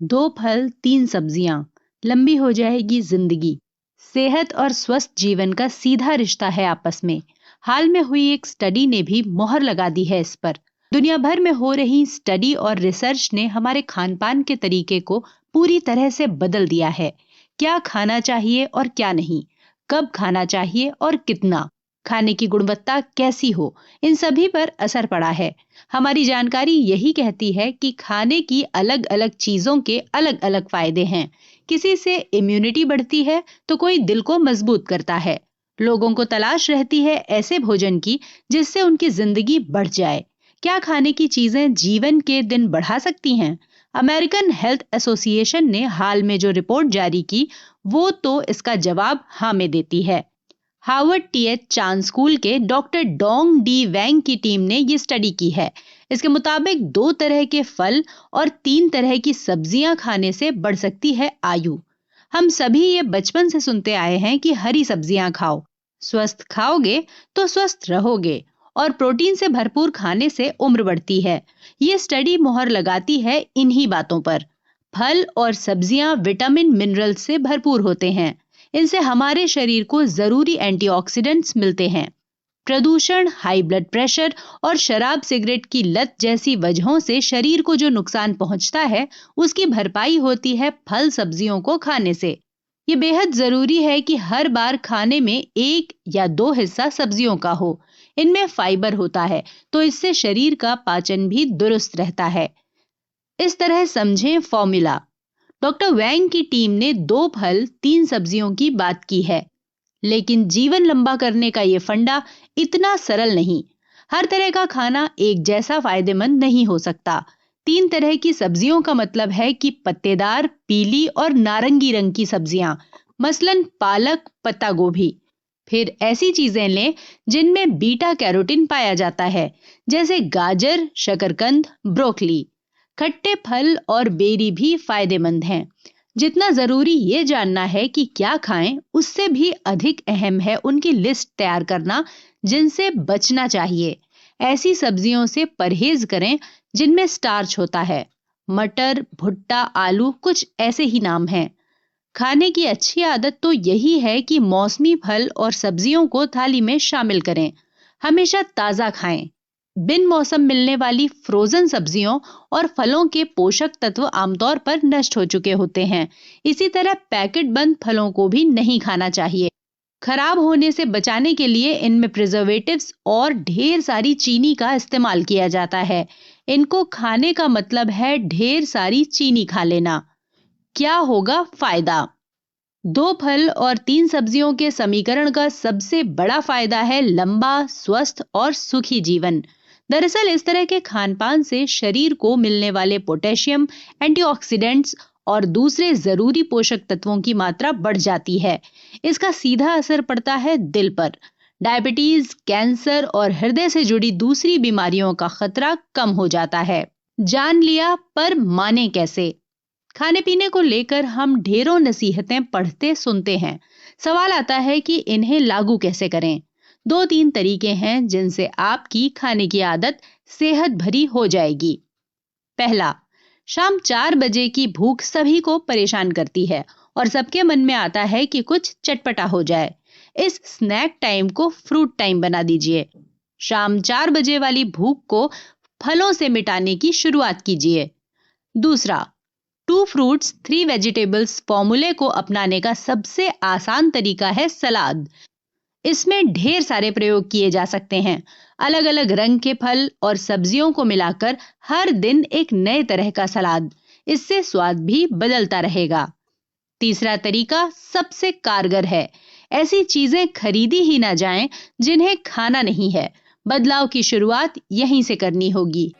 2 फल 3 सब्जियां, लंबी हो जाएगी जिंदगी। सेहत और स्वस्थ जीवन का सीधा रिश्ता है आपस में। हाल में हुई एक स्टडी ने भी मोहर लगा दी है इस पर। दुनिया भर में हो रही स्टडी और रिसर्च ने हमारे खान-पान के तरीके को पूरी तरह से बदल दिया है। क्या खाना चाहिए और क्या नहीं, कब खाना चाहिए और कितना, खाने की गुणवत्ता कैसी हो, इन सभी पर असर पड़ा है। हमारी जानकारी यही कहती है कि खाने की अलग-अलग चीजों के अलग-अलग फायदे हैं। किसी से इम्यूनिटी बढ़ती है तो कोई दिल को मजबूत करता है। लोगों को तलाश रहती है ऐसे भोजन की जिससे उनकी जिंदगी बढ़ जाए। क्या खाने की चीजें जीवन के दिन बढ़ा सकती हैं? अमेरिकन हेल्थ एसोसिएशन ने हाल में जो रिपोर्ट जारी की, वो तो इसका जवाब हाँ में देती है। हार्वर्ड टीएच चान स्कूल के डॉक्टर डोंग डी वैंग की टीम ने ये स्टडी की है। इसके मुताबिक 2 तरह के फल और 3 तरह की सब्जियां खाने से बढ़ सकती है आयु। हम सभी ये बचपन से सुनते आए हैं कि हरी सब्जियां खाओ, स्वस्थ खाओगे तो स्वस्थ रहोगे, और प्रोटीन से भरपूर खाने से उम्र बढ़ती है। ये स्टडी मोहर लगाती है इन्हीं बातों पर। फल और सब्जियां विटामिन मिनरल से भरपूर होते हैं। इनसे हमारे शरीर को जरूरी एंटीऑक्सीडेंट्स मिलते हैं। प्रदूषण, हाई ब्लड प्रेशर और शराब सिगरेट की लत जैसी वजहों से शरीर को जो नुकसान पहुंचता है, उसकी भरपाई होती है फल सब्जियों को खाने से। ये बेहद जरूरी है कि हर बार खाने में 1 या 2 हिस्सा सब्जियों का हो। इनमें फाइबर होता है, तो इससे शरीर का पाचन भी दुरुस्त रहता है। इस तरह समझें फॉर्मूला। डॉक्टर वैंग की टीम ने 2 फल 3 सब्जियों की बात की है, लेकिन जीवन लंबा करने का ये फंडा इतना सरल नहीं। हर तरह का खाना एक जैसा फायदेमंद नहीं हो सकता। 3 तरह की सब्जियों का मतलब है कि पत्तेदार, पीली और नारंगी रंग की सब्जियां, मसलन पालक, पत्ता गोभी। फिर ऐसी चीजें लें जिनमें बीटा कैरोटीन पाया जाता है, जैसे गाजर, शकरकंद, ब्रोकली। खट्टे फल और बेरी भी फायदेमंद हैं। जितना जरूरी ये जानना है कि क्या खाएं, उससे भी अधिक अहम है उनकी लिस्ट तैयार करना जिनसे बचना चाहिए। ऐसी सब्जियों से परहेज करें जिनमें स्टार्च होता है। मटर, भुट्टा, आलू कुछ ऐसे ही नाम हैं। खाने की अच्छी आदत तो यही है कि मौसमी फल और सब्जियों को थाली में शामिल करें। हमेशा ताजा खाएं। बिन मौसम मिलने वाली फ्रोजन सब्जियों और फलों के पोषक तत्व आमतौर पर नष्ट हो चुके होते हैं। इसी तरह पैकेट बंद फलों को भी नहीं खाना चाहिए। खराब होने से बचाने के लिए इनमें प्रिजर्वेटिव्स और ढेर सारी चीनी का इस्तेमाल किया जाता है। इनको खाने का मतलब है ढेर सारी चीनी खा लेना। क्या होगा फायदा? 2 फल और 3 सब्जियों के समीकरण का सबसे बड़ा फायदा है लंबा, स्वस्थ और सुखी जीवन। दरअसल इस तरह के खानपान से शरीर को मिलने वाले पोटेशियम, एंटीऑक्सीडेंट्स और दूसरे जरूरी पोषक तत्वों की मात्रा बढ़ जाती है। इसका सीधा असर पड़ता है दिल पर। डायबिटीज, कैंसर और हृदय से जुड़ी दूसरी बीमारियों का खतरा कम हो जाता है। जान लिया, पर माने कैसे? खाने पीने को लेकर हम ढेरों नसीहतें पढ़ते सुनते हैं। सवाल आता है कि इन्हें लागू कैसे करें। 2-3 तरीके हैं जिनसे आपकी खाने की आदत सेहत भरी हो जाएगी। पहला, शाम 4 बजे की भूख सभी को परेशान करती है और सबके मन में आता है कि कुछ चटपटा हो जाए। इस स्नैक टाइम को फ्रूट टाइम बना दीजिए। शाम 4 बजे वाली भूख को फलों से मिटाने की शुरुआत कीजिए। दूसरा, 2 फ्रूट्स 3 वेजिटेबल्स फॉर्मूले को अपनाने का सबसे आसान तरीका है सलाद। इसमें ढेर सारे प्रयोग किए जा सकते हैं। अलग अलग रंग के फल और सब्जियों को मिलाकर हर दिन एक नए तरह का सलाद। इससे स्वाद भी बदलता रहेगा। तीसरा तरीका सबसे कारगर है। ऐसी चीजें खरीदी ही ना जाएं जिन्हें खाना नहीं है। बदलाव की शुरुआत यहीं से करनी होगी।